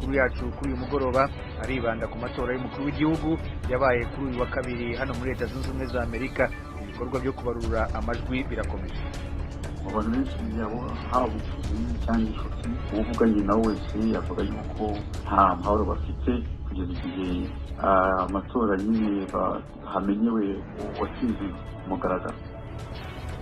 amakuru yacu kuri uyu mugoroba aribanda ku matora y'umukuru w'igihugu yabaye kuri uyu wa kabiri hano muri Leta Zunze Ubumwe za Amerika. Ibikorwa byo kubarura amajwi birakomeje. Abantu benshi yabo haba ubucuruzi cyangwa inshuti uvuganye nawe wese yavuga yuko nta mahoro bafite kugeza igihe amatora nyine hamenyewe uwatsinze mugaragaro.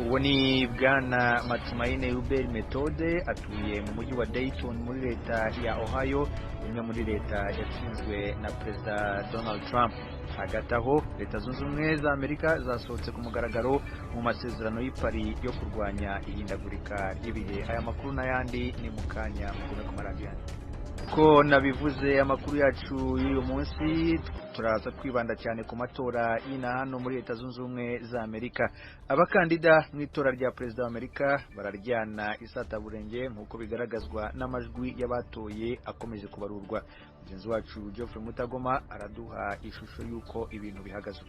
Uwo ni Bwana Matumaine Hubert Methode atuye mu mujyi wa Dayton muri leta ya Ohio, imwe muri leta yatsinzwe na Perezida Donald Trump. Hagati aho Leta Zunze Ubumwe za Amerika zasohotse ku mugaragaro mu masezerano y'Ipari yo kurwanya ihindagurika ry'ibihe. Aya makuru n'ayandi ni mu kanya mugume ku maradiyo. Ko nabivuze amakuru yacu y'uyu munsi turaza kwibanda cyane ku matora y'inahano muri Leta Zunze Ubumwe za Amerika. Abakandida mu itora rya Perezida wa Amerika bararyana isataburenge nk'uko bigaragazwa n'amajwi y'abatoye akomeje kubarurwa. Mugenzi wacu Geoffrey Mutagoma araduha ishusho y'uko ibintu bihagaze.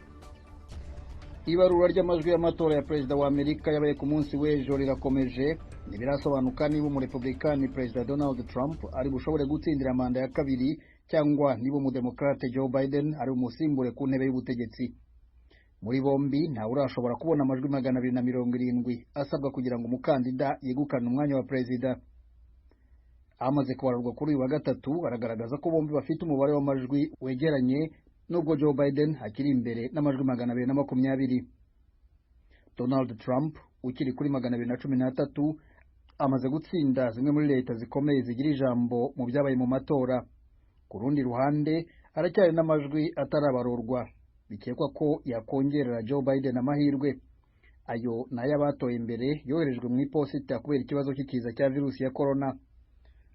Ibarura ry'amajwi y'amatora ya Perezida wa Amerika yabaye ku munsi w'ejo rirakomeje. Ntibirasobanuka niba umurepublikani Perezida Donald Trump ari bushobore gutsindira manda ya kabiri cyangwa niba umudemokrate Joe Biden ari umusimbure ku ntebe y'ubutegetsi. Muri bombi ntawe urashobora kubona amajwi 270 asabwa kugira ngo umukandida yegukane umwanya wa perezida. Amaze kubarurwa kuri uyu wa gatatu aragaragaza ko bombi bafite umubare w'amajwi wegeranye, nubwo Joe Biden akiri imbere n'amajwi 220. Donald Trump ukiri kuri 213 amaze gutsinda zimwe muri leta zikomeye zigira ijambo mu byabaye mu matora. Ku rundi ruhande aracyari n'amajwi atarabarurwa bikekwa ko yakongerera Joe Biden amahirwe. Ayo nayo abatoye imbere yoherejwe mu iposita kubera ikibazo cy'ikiza cya virusi ya corona.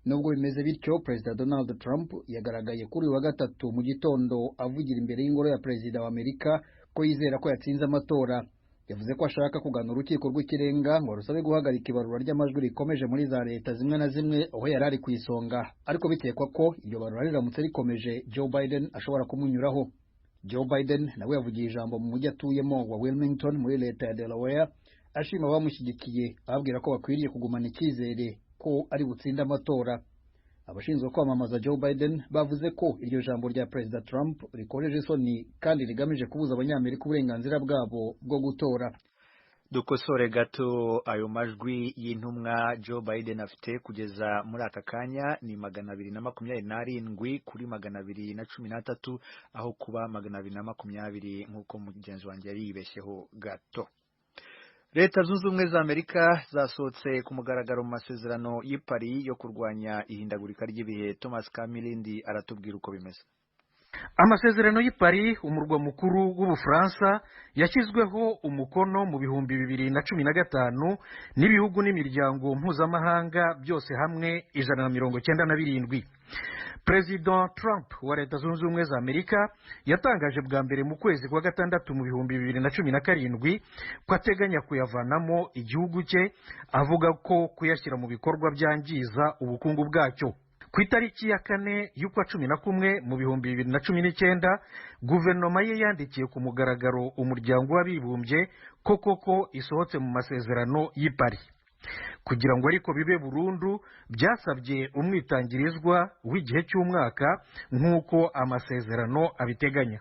Nubwo bimeze bityo, Perezida Donald Trump yagaragaye kuri uyu wa gatatu mu gitondo avugira imbere y'ingoro ya Perezida wa Amerika ko yizera ko yatsinze amatora. Yavuze ko ashaka kugana urukiko rw'ikirenga ngo rusabe guhagarika ibarura ry'amajwi rikomeje muri za leta zimwe na zimwe aho yari ari ku isonga, ariko bikekwa ko iryo barura riramutse rikomeje Joe Biden ashobora kumunyuraho. Joe Biden nawe yavugiye ijambo mu mujyi atuyemo wa Wilmington muri leta ya Delaware, ashima abamushyigikiye ababwira ko bakwiriye kugumana icyizere ko ari butsinda amatora. Abashinzwe kwamamaza Joe Biden bavuze ko iryo jambo rya Perezida Trump rikojeje isoni kandi rigamije kubuza abanyamerika uburenganzira bwabo bwo gutora. Dukosore gato, ayo majwi y'intumwa Joe Biden afite kugeza muri aka kanya ni 227 kuri 213 aho kuba 220 nk'uko mugenzi wanjye yari yibeshyeho gato. Leta Zunze Ubumwe za Amerika zasohotse ku mugaragaro mu masezerano y'Ipari yo kurwanya ihindagurika ry'ibihe. Thomas Kamilindi aratubwira uko bimeze. Amasezerano y'Ipari, umurwa mukuru w'Ubufaransa, yashyizweho umukono mu 2015 n'ibihugu n'imiryango mpuzamahanga byose hamwe 197. President Trump wa Leta Zunze Ubumwe za Amerika yatangaje bwa mbere mu kwezi kwa gatandatu mu 2017 ko ateganya kuyavanamo igihugu cye, avuga ko kuyashyira mu bikorwa byangiza ubukungu bwacyo. Ku itariki ya 4 y'ukwa 11 mu 2019 guverinoma ye yandikiye ku mugaragaro umuryango w'abibumbye ko koko isohotse mu masezerano y'Ipari. Kugira ngo ariko bibe burundu byasabye umwitangirizwa w'igihe cy'umwaka nk'uko amasezerano abiteganya.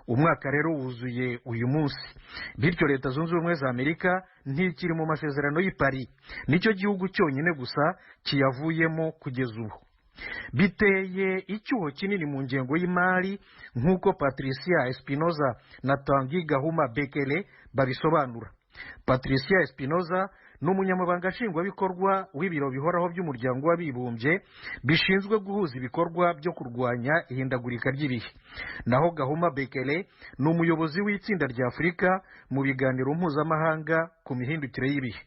Umwaka rero wuzuye uyu munsi, bityo Leta Zunze Ubumwe za Amerika ntikiri mu masezerano y'Ipari. Nicyo gihugu cyonyine gusa kiyavuyemo kugeza ubu. Biteye icyuho kinini mu ngengo y'imari nk'uko Patricia Espinoza na Tanguy Gahuma Bekele babisobanura. Patricia Espinoza n'umunyamabanga nshingwabikorwa w'ibiro bihoraho by'umuryango w'abibumbye bishinzwe guhuza ibikorwa byo kurwanya ihindagurika ry'ibihe. Naho Gahuma Bekele n'umuyobozi w'itsinda rya Afurika mu biganiro mpuzamahanga ku mihindukire y'ibihe.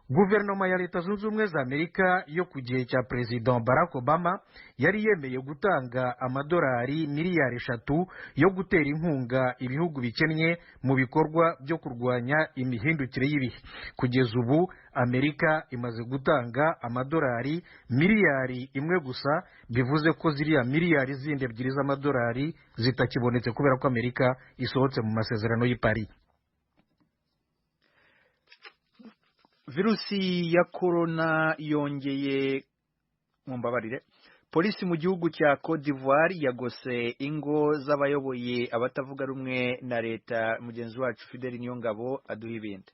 Guverinoma ya Leta Zunze Ubumwe za Amerika yo ku gihe cya President Barack Obama yari yemeye gutanga amadolari miliyari 3 yo gutera inkunga ibihugu bikennye mu bikorwa byo kurwanya imihindukire y'ibihe. Kugeza ubu Amerika imaze gutanga amadolari miliyari 1 gusa, bivuze ko ziriya miliyari zindi 2 z'amadolari zitakibonetse kubera ko Amerika isohotse mu masezerano y'Ipari. Virusi ya corona yongeye mumbabarire polisi mu gihugu cya Cote d'Ivoire yagose ingo z'abayoboye abatavuga rumwe na leta. Mugenzi wacu Fidel Niyongabo aduha ibindi.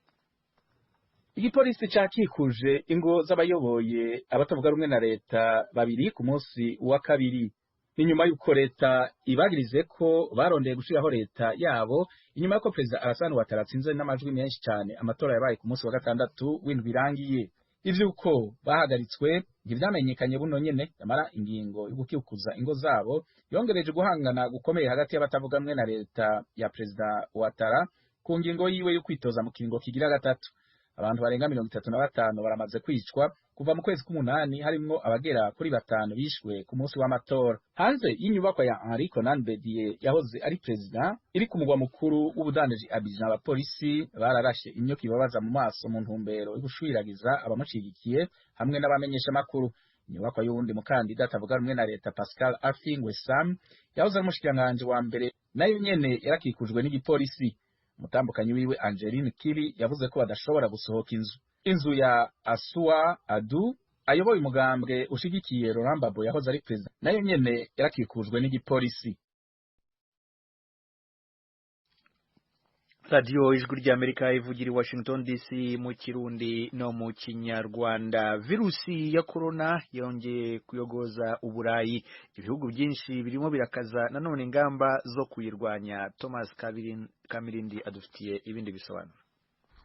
Igipolisi cakikuje ingo z'abayoboye abatavuga rumwe na leta babiri ku munsi wa kabiri. Inyuma y'uko leta ibagirize ko barondeye gushiraho leta yabo inyuma y'uko Perezida Alassane Ouattara atsinze n'amajwi menshi cyane amatora yabaye ku munsi wa gatandatu w'indwi irangiye. Ivyuko bahagaritswe ntivyamenyekanye buno nyene, yamara ingingo yo gukikuza ingo zabo yongereje guhangana gukomeye hagati y'abatavuga rumwe na leta ya Perezida Ouattara ku ngingo yiwe yo kwitoza mu kiringo kigira gatatu. Abantu barenga 35 baramaze kwicwa kuva mu kwezi k'umunani, harimwo abagera kuri 5 bishwe ku munsi w'amatora. Hanze y'inyubako ya Henri Konan Bedie yahoze ari perezida iri ku mugwa mukuru w'ubudandaji Abidjan, abapolisi bararashe imyuka ibabaza mu maso mu ntumbero yo gushwiragiza abamushigikiye hamwe n'abamenyesha makuru. Inyubako y'uwundi mukandida atavuga rumwe na leta Pascal Affi N'Guessan yahoze ari umushikiranganji wa mbere nayo nyene yarakikujwe n'igipolisi. Umutambukanyi wiwe Angeline Kiri yavuze ko badashobora gusohoka inzu ya Asua Adu ayoboye umugambwe ushigikiye Laurent Gbagbo yahoze ari perezida nayo nyene yarakikujwe n'igipolisi. Radio Ijwi ry'Amerika ivugira i Washington DC mu Kirundi no mu Kinyarwanda. Virusi ya corona yongeye kuyogoza Uburayi. Ibihugu byinshi birimo birakaza nanone ingamba zo kuyirwanya. Thomas Kamirindi adufitiye ibindi bisobanuro.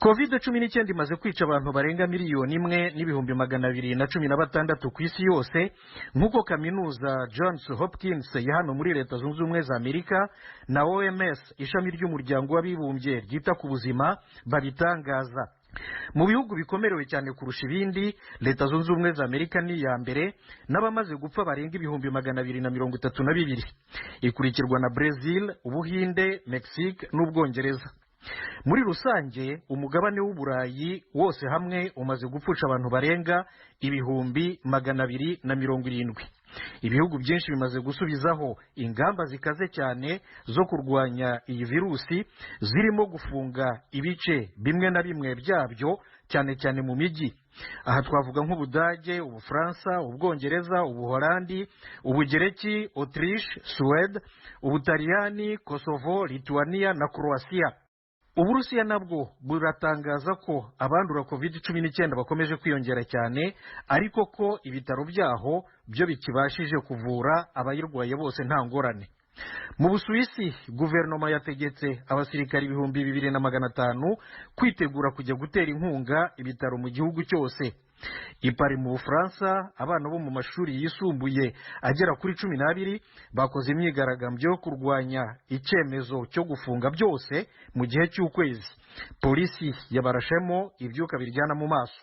COVID-19 imaze kwica abantu barenga 1,216,000 ku isi yose, nk'uko kaminuza Johns Hopkins ya hano muri Leta Zunze Ubumwe za Amerika na OMS ishami ry'umuryango w'abibumbye ryita ku buzima babitangaza. Mu bihugu bikomerewe cyane kurusha ibindi, Leta Zunze Ubumwe za Amerika ni ya mbere n'abamaze gupfa barenga 232,000. Ikurikirwa na Brazil, Ubuhinde, Mexique n'Ubwongereza. Muri rusange umugabane w'Uburayi wose hamwe umaze gupfusha abantu barenga 270. Ibihugu byinshi bimaze gusubizaho ingamba zikaze cyane zo kurwanya iyi virusi, zirimo gufunga ibice bimwe na bimwe byabyo cyane cyane mu mijyi. Aha twavuga nk'Ubudage, Ubufaransa, Ubwongereza, Ubuholandi, Ubugereki, Autriche, Suède, Ubutaliyani, Kosovo, Lithuania na Croatia. Uburusiya nabwo buratangaza ko abandura COVID-19 bakomeje kwiyongera cyane, ariko ko ibitaro byaho byo bikibashije kuvura abayirwaye bose nta ngorane. Mu Busuwisi guverinoma yategetse abasirikari 2,500 kwitegura kujya gutera inkunga ibitaro mu gihugu cyose. Ipari mu Bufaransa abana bo mu mashuri yisumbuye agera kuri 12 bakoze imyigaragambyo yo kurwanya icyemezo cyo gufunga byose mu gihe cy'ukwezi. Polisi yabarashemo ibyuka biryana mu maso.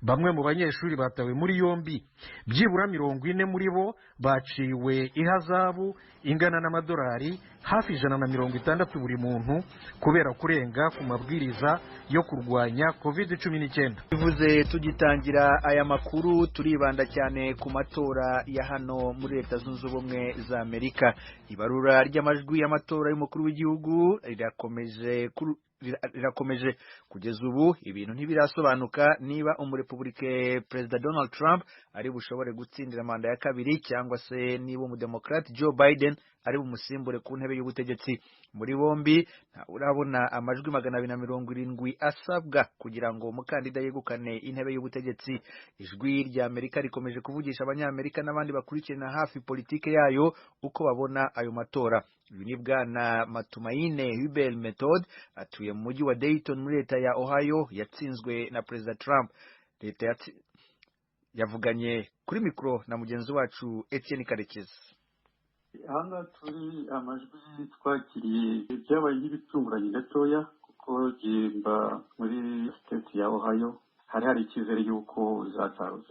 Bamwe mu banyeshuri batawe muri yombi, byibura 40 muri bo baciwe ihazabu ingana n'amadolari hafi 160 buri muntu kubera kurenga ku mabwiriza yo kurwanya COVID-19. Bivuze tugitangira aya makuru turibanda cyane ku matora ya hano muri Leta Zunze Ubumwe za Amerika. Ibarura ry'amajwi y'amatora y'umukuru w'igihugu rirakomeje kugeza ubu. Ibintu ntibirasobanuka niba umurepublike Perezida Donald Trump ari bushobore gutsindira manda ya kabiri cyangwa se niba umudemokrate Joe Biden ari bumusimbure ku ntebe y'ubutegetsi. Muri bombi urabona amajwi 270 asabwa kugira ngo umukandida yegukane intebe y'ubutegetsi. Ijwi rya Amerika rikomeje kuvugisha abanyamerika n'abandi bakurikirana hafi politike yayo uko babona ayo matora. Uyu ni Bwana Matumaine Hubert Method atuye mu mujyi wa Dayton muri leta ya Ohio, yatsinzwe na Perezida Trump. Leta yavuganye kuri mikro na mugenzi wacu Etienne Karekezi. Hano turi amajwi twakiriye byabaye nk'ibitunguranye gatoya kuko gimba muri state ya Ohio hari icyizere yuko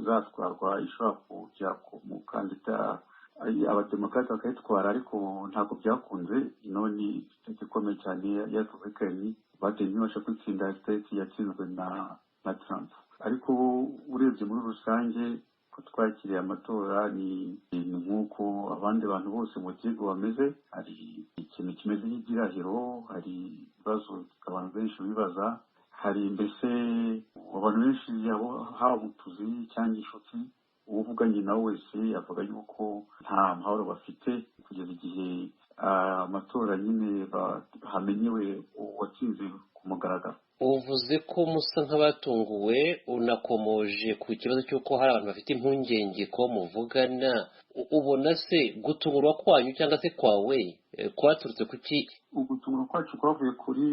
zatwarwa ishobora kujya ku mukandida abademokrate bakayitwara, ariko ntabwo byakunze. None state ikomeye cyane ya Republican Biden ntibasha gutsinda state yatsinzwe na Trump. Ariko urebye muri rusange ko twakiriye amatora ni nk'uko abandi bantu bose mu gihugu bameze. Hari ikintu kimeze nk'igirahiro, hari ibibazo abantu benshi bibaza, hari mbese abantu benshi haba utuzi cyangwa inshuti uvuganye nawe wese avuga yuko nta mahoro bafite kugeza igihe amatora nyine hamenyewe uwatsinze ku mugaragaro. uvuze ko musa nk'abatunguwe unakomoje ku kibazo cy'uko hari abantu bafite impungenge ko muvugana ubona se gutungurwa kwanyu cyangwa se kwawe kwaturutse ku ki? Ugutungurwa kwacu kwavuye kuri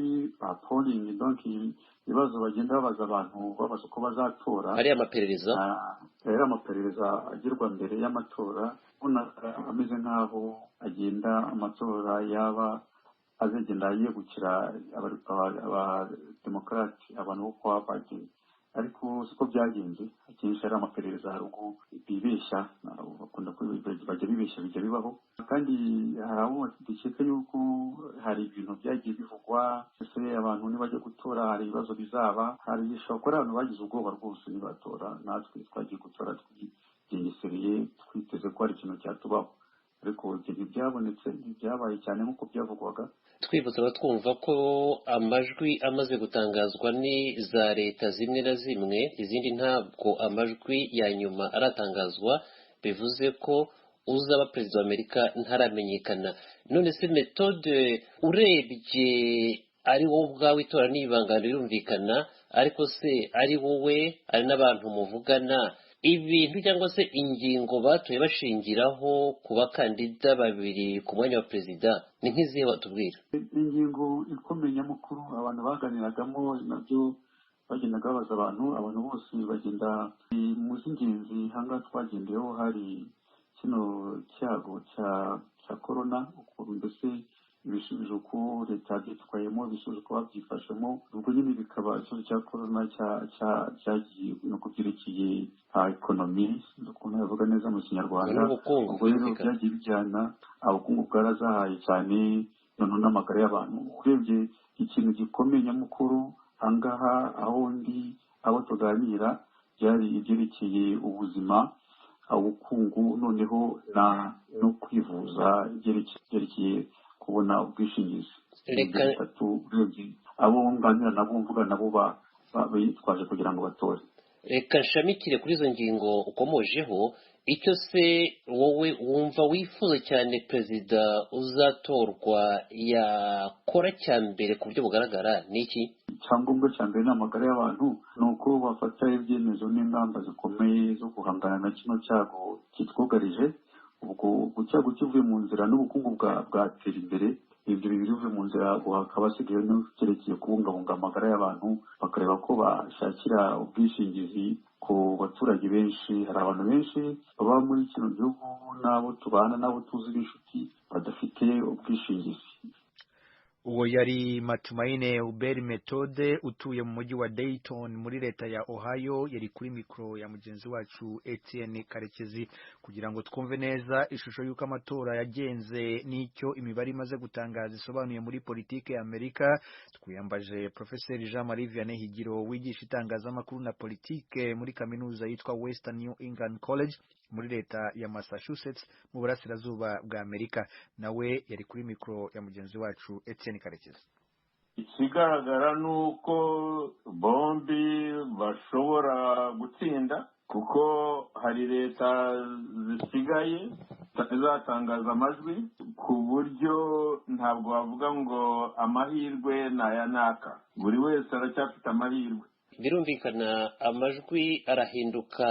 polling, donc ibibazo bagenda babaza abantu babaza uko bazatora. Hari amaperereza agirwa mbere y'amatora, ameze nk'aho agenda amatora yaba azagenda yegukira abademokarati, abantu bo kwa Biden, ariko siko byagenze. Akenshi ari amaperereza, hari ubwo bibeshya, bakunda bajya bibeshya, bijya bibaho, kandi hari abo dukeka yuko hari ibintu byagiye bivugwa, ese abantu nibajya gutora hari ibibazo bizaba, hari bishobora kuba abantu bagize ubwoba rwose nibatora. Natwe twagiye gutora twigengesereye, twiteze ko hari ikintu cyatubaho, ariko ibyo ntibyabonetse, ntibyabaye cyane nk'uko byavugwaga. twibutsa abatwumva ko amajwi amaze gutangazwa ni za leta zimwe na zimwe, izindi ntabwo amajwi ya nyuma aratangazwa, bivuze ko uzaba perezida wa Amerika ntaramenyekana. None se metode urebye ari wowe ubwawe itora n'ibangano birumvikana, ariko se ari wowe ari n'abantu muvugana, ibintu cyangwa se ingingo batoye bashingiraho ku bakandida babiri ku mwanya wa perezida ni nk'izihe watubwira? Ingingo ikomeye nyamukuru abantu baganiragamo nabyo bagendaga babaza abantu bose bagenda mu z'ingenzi. Hanga twagendeyeho hari kino cyago cya corona, ukuntu mbese ibisubizo ko leta yabyitwayemo, ibisubizo ko babyifashemo, ubwo nyine bikaba ikibazo cya corona cyagiye no kubyerekeye ekonomi, ukuntu yavuga neza mu kinyarwanda. Ubwo rero byagiye bijyana, ubukungu bwarazahaye cyane, noneho n'amagara y'abantu. Urebye ikintu gikomeye nyamukuru ahangaha aho ndi abo tuganira byari ibyerekeye ubuzima, ubukungu, noneho no kwivuza, byerekeye kubona ubwishingizi. Abo nganira nabo mvuga nabo bitwaje kugira ngo batore. Reka nshamikire kuri izo ngingo ukomojeho. Icyo se wowe wumva wifuza cyane perezida uzatorwa yakora cya mbere ku buryo bugaragara ni iki? Icyangombwa cya mbere ni amagara y'abantu, ni uko bafata ibyemezo n'ingamba zikomeye zo guhangana na kino cyago kitwugarije. Ubwo cyago kivuye mu nzira n'ubukungu bwatera imbere, ibyo bibiri bivuye mu nzira, hakaba hasigaye n'icyerekeye kubungabunga amagara y'abantu, bakareba ko bashakira ubwishingizi ku baturage benshi. Hari abantu benshi baba muri kino gihugu n'abo tubana n'abo tuzi b'inshuti badafite ubwishingizi. Uwo yari Matumaine Hubert Methode utuye mu mujyi wa Dayton muri leta ya Ohio, yari kuri mikro ya mugenzi wacu Etienne Karekezi kugira ngo twumve neza ishusho y'uko amatora yagenze n'icyo imibare imaze gutangaza isobanuye muri politike ya Amerika. Twiyambaje Professor Jean-Marie Vianney Higiro wigisha itangazamakuru na politike muri kaminuza yitwa Western New England College muri leta ya Massachusetts mu burasirazuba bwa Amerika. Nawe yari kuri mikro ya mugenzi wacu Etienne Karekezi. Ikigaragara nuko bombi bashobora gutsinda, kuko hari leta zisigaye zatangaza amajwi ku buryo ntabwo bavuga ngo amahirwe naya naka, buri wese aracyafite amahirwe. Birumvikana amajwi arahinduka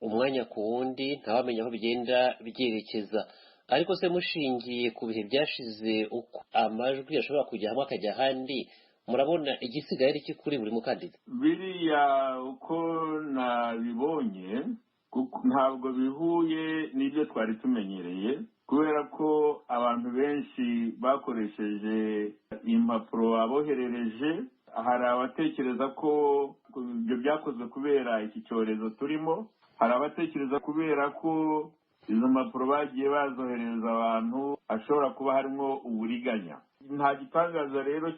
umwanya ku wundi, ntawamenya aho bigenda byerekeza. Ariko se mushingiye ku bihe byashize uko amajwi ashobora kujya hamwe akajya ahandi, murabona igisigaye ari kuri buri mukandida? Biriya uko nabibonye ntabwo bihuye n'ibyo twari tumenyereye, kubera ko abantu benshi bakoresheje impapuro aboherereje. Hari abatekereza ko ibyo byakozwe kubera iki cyorezo turimo, hari abatekereza kubera ko izo mpapuro bagiye bazohereza abantu ashobora kuba harimo uburiganya. Nta gitangaza rero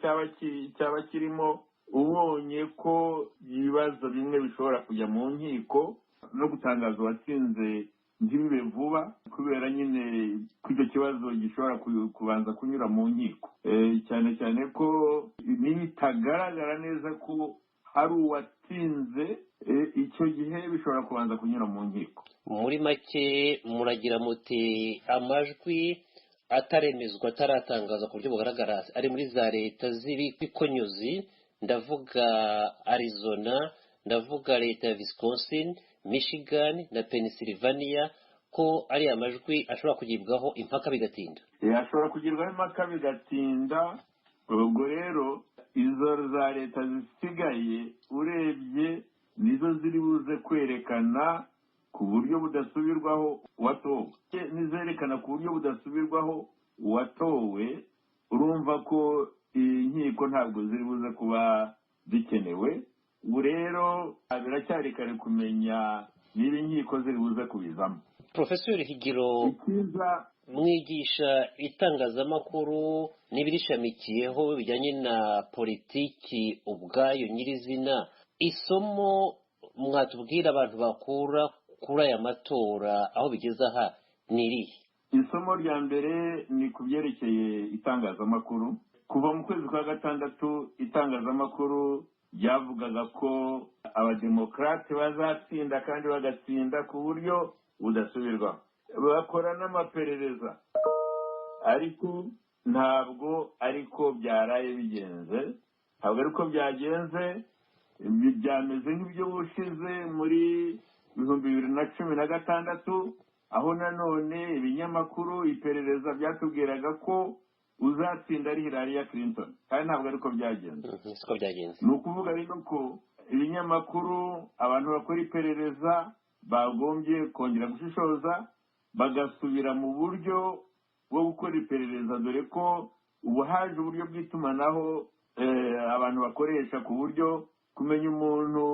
cyaba kirimo, ubonye ko ibibazo bimwe bishobora kujya mu nkiko no gutangaza uwatsinze ntibibe vuba, kubera nyine ko icyo kibazo gishobora kubanza kunyura mu nkiko, cyane cyane ko nibitagaragara neza ko hari uwatsinze, icyo gihe bishobora kubanza kunyura mu nkiko. muri make muragira muti amajwi ataremezwa ataratangaza ku buryo bugaragara ari muri za leta z'ibikonyuzi, ndavuga Arizona, ndavuga leta ya Wisconsin, Michigan na Pennsylvania, ko ari amajwi ashobora kugibwaho impaka bigatinda. ashobora kugirwaho impaka bigatinda. ubwo rero izo za leta zisigaye urebye nizo ziri buze kwerekana ku buryo budasubirwaho uwatowe, nizerekana ku buryo budasubirwaho uwatowe, urumva ko inkiko ntabwo ziri buze kuba zikenewe. ubu rero biracyari kare kumenya niba inkiko ziri buze kubizamo. Profesor Higiro, mwigisha itangazamakuru n'ibirishamikiyeho bijyanye na politiki ubwayo nyirizina, isomo mwatubwira abantu bakura kuri aya matora aho bigeze aha ni irihe? Isomo rya mbere ni ku byerekeye itangazamakuru. kuva mu kwezi kwa gatandatu itangazamakuru ryavugaga ko abademokarate bazatsinda kandi bagatsinda ku buryo budasubirwaho, bakora n'amaperereza, ariko ntabwo ariko byaraye bigenze, ntabwo ariko byagenze. byameze nk'ibyo bushize muri 2016, aho nanone ibinyamakuru iperereza byatubwiraga ko uzatsinda ari Hillary Clinton, kandi ntabwo ariko byagenze. Ni ukuvuga rero ko ibinyamakuru, abantu bakora iperereza bagombye kongera gushishoza, bagasubira mu buryo bwo gukora iperereza, dore ko ubu haje uburyo bw'itumanaho abantu bakoresha ku buryo kumenya umuntu,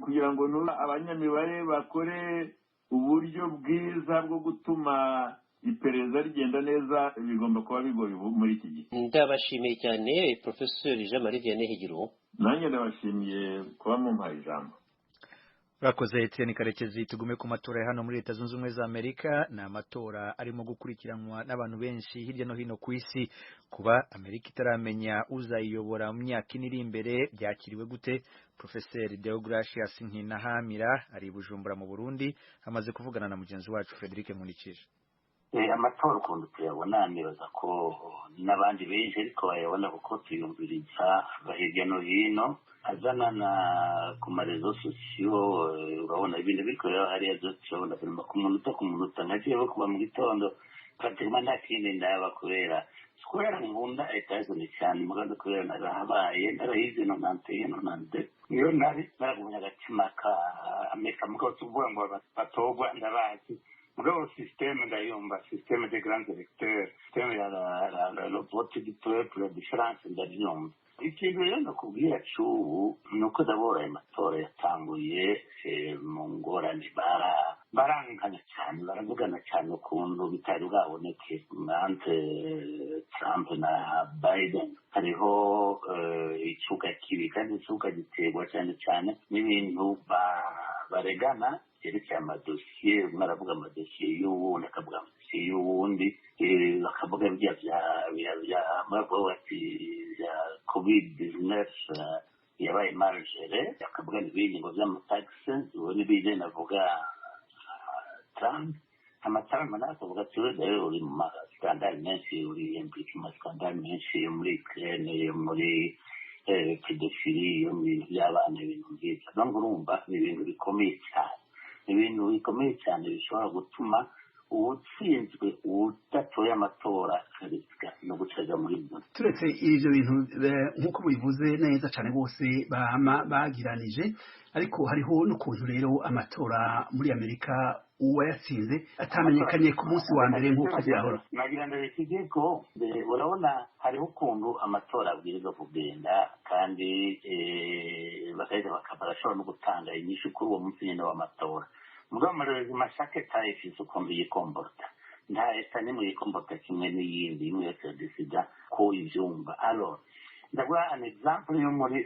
kugira ngo abanyamibare bakore uburyo bwiza bwo gutuma iperereza rigenda neza, bigomba kuba bigoye muri iki gihe. Ndabashimiye cyane Professor Jean-Marie Vianney Higiro. Nanjye ndabashimiye kuba mumpaye ijambo. Urakoze Etienne Karekezi. Tugume ku matora ya hano muri Leta Zunze Ubumwe za Amerika. Ni amatora arimo gukurikiranwa n'abantu benshi hirya no hino ku isi. Kuba Amerika itaramenya uzayiyobora mu myaka iri imbere byakiriwe gute? Professor Deogracias Nkinahamira ari Bujumbura mu Burundi, amaze kuvugana na mugenzi wacu Frederic Nkulikije. Amatora ukuntu tuyabona nibaza ko n'abandi benshi ariko bayabona kuko tuyumviriza hirya no hino, azana ku marezo sosiyo. Urabona ibintu bikorera hariya byose urabona birimo ku munota nkagiye kuba mu gitondo pratikima nta kindi ndaba kubera nkunda etazoni cyane mugaze kubera narahabaye narahize no nante iyo naragumya agatima ka Amerika muko tuvuga ngo batogwa ndabazi mugabo systeme ndayumva, systeme de grands électeurs, systeme ya la vote du peuple, différence ndayumva. Ikintu rero nakubwira cy'ubu ni uko ndabona aya matora yatanguye mu ngorane, baranganya cyane, baravugana cyane ukuntu bitari bwaboneke entre Trump na Biden. Hariho icyuka kibi kandi icyuka giterwa cyane cyane n'ibintu baregana yerekeye amadosiye. umwe aravuga amadosiye y'uwundi, akavuga amadosiye y'uwundi, bakavuga muravuga bati ya COVID-19 yabaye margere, akavuga n'ibindi ngo by'amatagisi, ubu n'ibindi navuga Trump. Amatarama nakavuga ati rero uri mu maskandali menshi, uri impliqué mu maskandali menshi muri Ukraine, muri pedofili, yo mu bintu by'abana, ibintu nk'ibyo. Nubwo urumva ni ibintu bikomeye cyane, ibintu bikomeye cyane bishobora gutuma uwutsinzwe udatoye amatora akarisika no gucaga muri byo. Turetse ivyo bintu nk'uko bivuze neza cyane bose bagiranije, ariko hariho n'ukuntu rero amatora muri Amerika uwayatsinze atamenyekanye ku munsi wa mbere nk'uko byahora. Nagira ngo bikigiye ko urabona hariho ukuntu amatora abwirizwa kugenda, kandi bakahita barashobora no gutanga inyishu kuri uwo munsi nyine w'amatora. Mugabo amarorezi mashake tayifise ukuntu yikomborta, nta esa nimwe yikomborta kimwe n'iyindi, imwe yose yadesida ko ivyumva. Alors ndaguha an example yo muri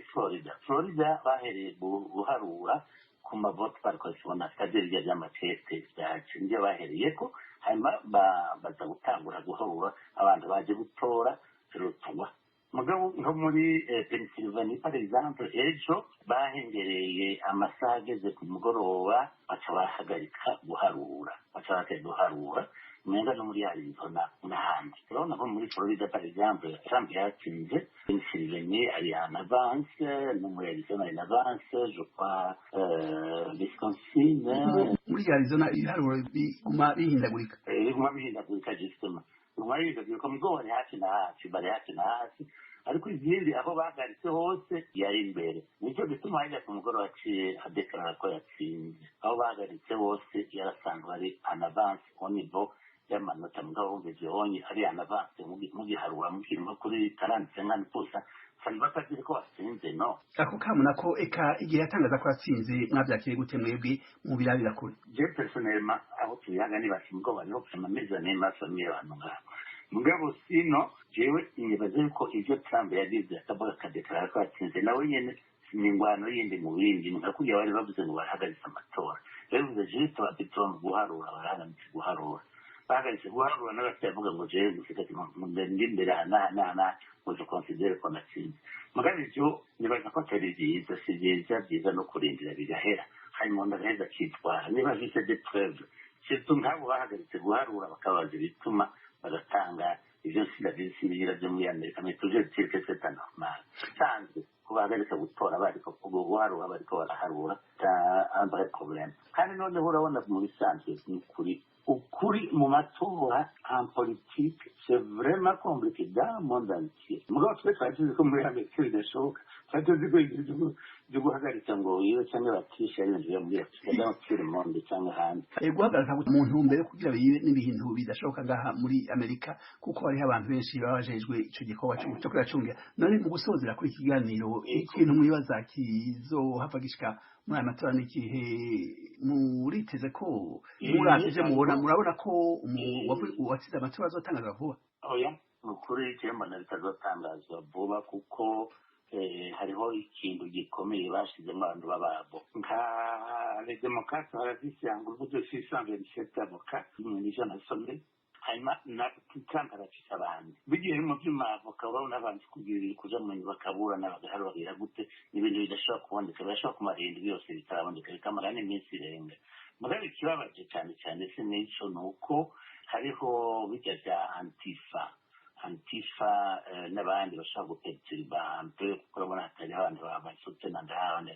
Florida bahereye guharura ku mavote barikosibona kadiri ry'amateste byacu nibyo bahereyeko, hanyuma baza gutangura guharura abantu baje gutora rutwa mugabo nko muri Pennsylvania par exemple ejo bahengereye amasaha ageze ku mugoroba baca bahagarika guharura umenga no muri Arizona n'ahandi urabona ko muri Florida par exemple Trump yatsinze Pennsylvania ari en avance no muri Arizona ari en avance je crois Wisconsin muri Arizona ibiharuro biguma bihindagurika justement ko mugabo bari hafi na hafi ariko izindi aho bagaritse hose yari imbere nicyo gituma hajya ku mugoroba aciye adekarara ko yatsinze aho bagaritse hose yarasanzwe ari en avance au niveau y'amanota mugabo wumvise honye ari en avance mugiharura mukirimo kuri 45% saniba kagira ko watsinze no ako kamuna ko eka igihe yatangaza ko yatsinze mwabyakiriye gute mwebwe mu birabira kure je personnellement aho tuyaga ni bashimgo bariho kusema meza nema famille abantu ngaho mugabo sino jewe nibaze ko ivyo Trump yagize akavuga akadeklara ko yatsinze nawe nyene n'ingwano yindi mu bindi nkakugira bari bavuze ngo barahagaritse amatora bavuze juste bapitom guharura barahagaritse guharura bahagaritse guharura n'abatavuga ngo jewe gusikati mu ndindira na muzo considere ko natsinze mugabo ivyo nibaza ko atari byiza si byiza no kurindira bigahera hanyuma ndagaheza kitwara niba vise de preuve surtout nk'abo bahagaritse guharura bakabaza ibituma bagatanga ivyo sinabisigira byo muri Amerika mais toujours dire que c'est normal sanzwe kubahagarika gutora bariko guharura bariko baraharura un vrai problème kandi noneho urabona mu bisanzwe ukuri mu matora en politique c'est vraiment compliqué dans le monde entier mugabo twe twagize ko muri Amerika bidashoboka twatuzi ko ibyo guhagarika ngo iyo cyangwa batisha ibintu muri Afrika dans tout le monde cyangwa hanze guhagarika umuntu mbere kugira bibe n'ibintu bidashoboka ngaha muri Amerika kuko hariho abantu benshi babajejwe ico gikorwa cyo kuracungira none mu gusozera kuri ikiganiro ikintu mwibaza kizohava gishika muri amatora n'igihe muriteze ko muratije murabona ko uwatsinze amatora azotangazwa vuba oya ukuri cyembana bitazotangazwa vuba kuko hariho ikintu gikomeye bashizemo abantu bababo nka les démocrates barazise ngo uvuze 627 avocats n'ijana nasomye hanyuma na Trump arafise abandi bigiye mu by'amavoka urabona abantu kuja mu bakabura n'abagaharurira gute n'ibintu bidashobora kuboneka bashobora kumarinda byose bitaraboneka bikamara n'iminsi irenga mugabo ikibabaje cyane se nico nuko hariho bijya bya antifa n'abandi bashobora guperturba mpe kuko urabona hatari abantu babasutse na ndahane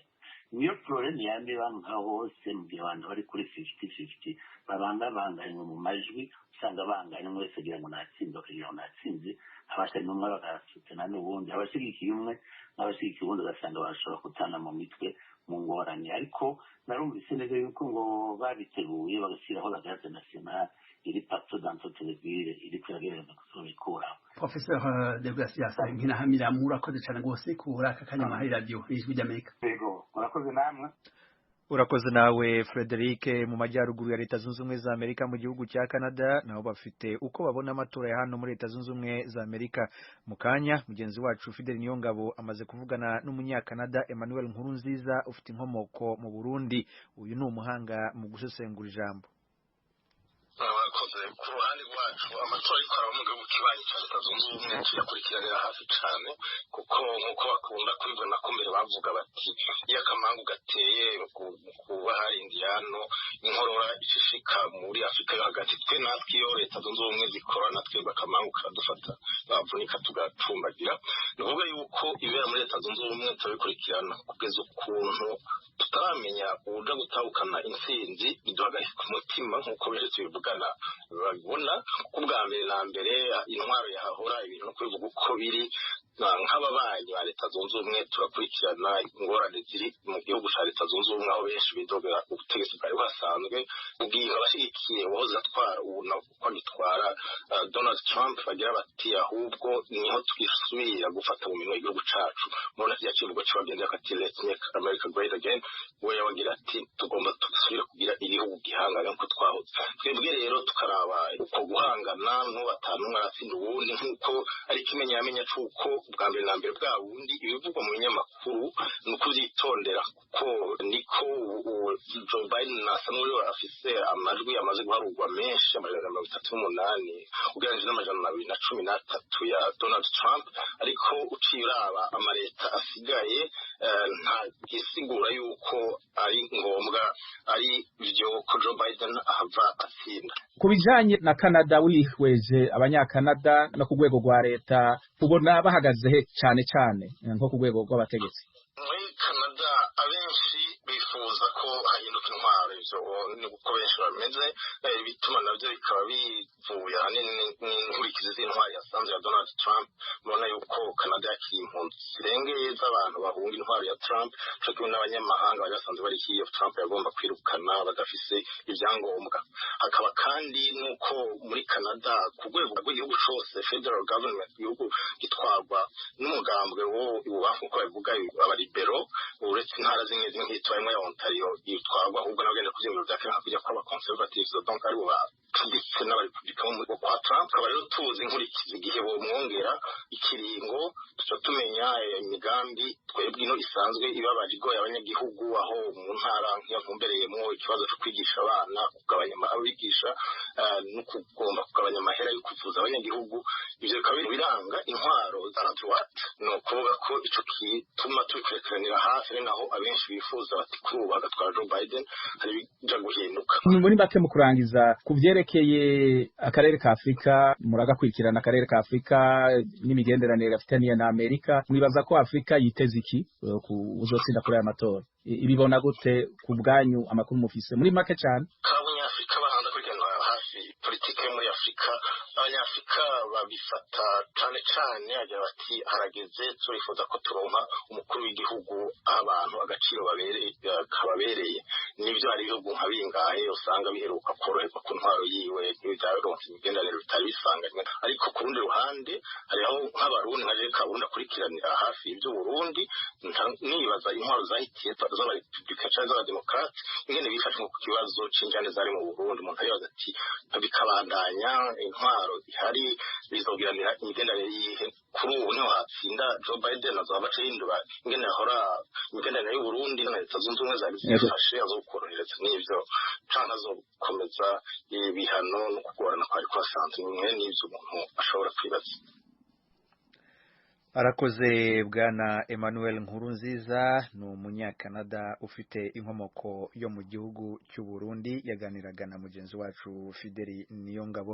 niyo problème yandi bantu hose mu gihe abantu bari kuri 50-50 babangabanganywe mu majwi usanga banganywe wese agira ngo natsinze akagira ngo natsinze abashaka n'umwe bagasutana n'ubundi abashigikiye umwe n'abashigikiye ubundi ugasanga bashobora kutana mu mitwe mu ngorane ariko narumvise neza yuko ngo babiteguye bagashyiraho la garde nationale iri partout dans toute la ville iri kuragereza kuzobikuraho Professeur de Gracias nkinahamira murakoze cyane rwose kuri aka kanya muri radio Ijwi ry'Amerika yego murakoze namwe urakoze nawe Frederic mu majyaruguru ya Leta Zunze Ubumwe za Amerika mu gihugu cya Canada nabo bafite uko babona amatora ya hano muri Leta Zunze Ubumwe za Amerika mu kanya mugenzi wacu Fidel Niyongabo amaze kuvugana n'umunyakanada Emmanuel Nkurunziza ufite inkomoko mu Burundi uyu ni umuhanga mu gusesengura ijambo abakoze ku ruhande rwacu amatora ariko araba mu gihugu kibanyi cya Leta Zunze Ubumwe tuyakurikiranira hafi cyane kuko nk'uko bakunda kubibona ko mbere bavuga bati iyo akamangu gateye kuba hari indiyano inkorora ishishika muri Afurika yo hagati twe natwe iyo Leta Zunze Ubumwe zikora natwe bakamangu karadufata bavunika tugacumbagira ni ukuvuga yuko ibera muri Leta Zunze Ubumwe turabikurikirana kugeza ukuntu tutaramenya uburyo gutahukana intsinzi biduhagarika ku mutima nk'uko benshi tubivugana babibona kuko ubwa mbere na mbere intwaro yahahora ibintu no kubivuga uko biri nk'ababanyi ba Leta Zunze Ubumwe turakurikirana ingorane ziri mu gihugu cya Leta Zunze Ubumwe aho benshi bidogera ubutegetsi bwari buhasanzwe ubwira abashyigikiye uwahoze atwara ubu uko agitwara Donald Trump bagira bati ahubwo niho twisubira gufata mu minwe igihugu cacu mubona kiriya kivugo kibagendera kati let's make America great again we yabagira ati tugomba dusubire kugira igihugu gihangana nk'uko twahoze twebwe rero tukaraba uko guhangana nk'ubatanu umwe aratsinda uwundi nk'uko ari ikimenyamenya c'uko bwa mbere na mbere bwa bundi ibivugwa mu binyamakuru ni ukubyitondera kuko niko Joe Biden asa n'uwo afise amajwi amaze guharurwa menshi amajana 38 ugereranyije n'amajana 213 ya Donald Trump, ariko uciye uraba amaleta asigaye nta gisigura yuko ari ngombwa ari byo ko Joe Biden ahava atsinda. Ku bijanye na Canada wihweje abanyakanada no ku rwego rwa leta ubona bahagaze he cyane cyane nko ku rwego rw'abategetsi? Muri Canada abenshi bifuza ko hahinduka intwaro, ivyo ni uko benshi bameze, bituma navyo bikaba bivuye ahanini n'inkurikizi z'intwari yasanzwe ya Donald Trump. Mubona yuko Canada yakiriye impunzi zirengeye z'abantu bahunga intwaro ya Trump, co kimwe n'abanyamahanga bari basanzwe bari hiyo Trump yagomba kwirukana badafise ivyangombwa. Hakaba kandi nuko muri Canada ku rwego rw'igihugu cose federal government, igihugu gitwarwa n'umugambwe wo ibubafu uko bavuga abalibero, uretse intara zimwe nk'itwayemwe ya Ontario yitwarwa ahubwo n'abagenda kuvyimura vya kera kujya kw'aba conservatives, donc ari bo ndetse n'abarepublika mu murwa kwa Trump. Akaba rero tuzi inkurikizi igihe bomwongera ikiringo, tuca tumenya imigambi twebwe ino isanzwe ibabaje igoye abanyagihugu, aho mu ntara nk'iyavumbereyemwo ikibazo cyo kwigisha abana, kugabanya abigisha no kugomba kugabanya amahera yo kuvuza abanyagihugu. Ivyo bikaba biranga intwaro za droite, no kuvuga ko ico kituma tubikurikiranira hafi, ari naho abenshi bifuza bati kuri ubu agatwara Joe Biden hari bija guhinduka. Muri make mu kurangiza ku vyerekeye akarere ka Afrika, muragakurikirana akarere ka Afrika n'imigenderanire afitaniye na Amerika, mwibaza ko Afrika yiteze iki uzotsinda kuri aya matora? Ibibona gute ku bwanyu, amakuru mufise muri make cyane? Abanyafrika bahanda kurikirana hafi politike muri Afrika. Abanyafrika babifata cane cane agira bati harageze turifuza ko turonka umukuru w'igihugu abantu agaciro kababereye. Nivyo hari ibihugu nka bingahe usanga biheruka koroherwa ku ntwaro yiwe n'ibyaronse imigenderanire bitari bisanganywe. Ariko ku rundi ruhande hariho nk'abarundi nka Jean Kabundi akurikiranira hafi ivy'u Burundi, nibaza intwaro zahitiye z'abarepublika canke z'abademokrate ingene bifashe ku kibazo c'injane zari mu Burundi. Umuntu aribaza ati bikabandanya intwaro ihari bizogiranira imigenderanire yihe? Kuri ubu niho hatsinda Joe Biden azoba acahindura ingene yahora imigenderanire y'u Burundi na Leta Zunze Ubumwe zari zifashe, azokorohereza n'ivyo canke azokomeza ibihano no kugorana kwari kwasanzwe. Nimwe n'ivyo umuntu ashobora kwibaza. Arakoze Bwana Emmanuel Nkurunziza, ni umunyakanada ufite inkomoko yo mu gihugu cy'u Burundi, yaganiraga na mugenzi wacu Fideli Niyongabo.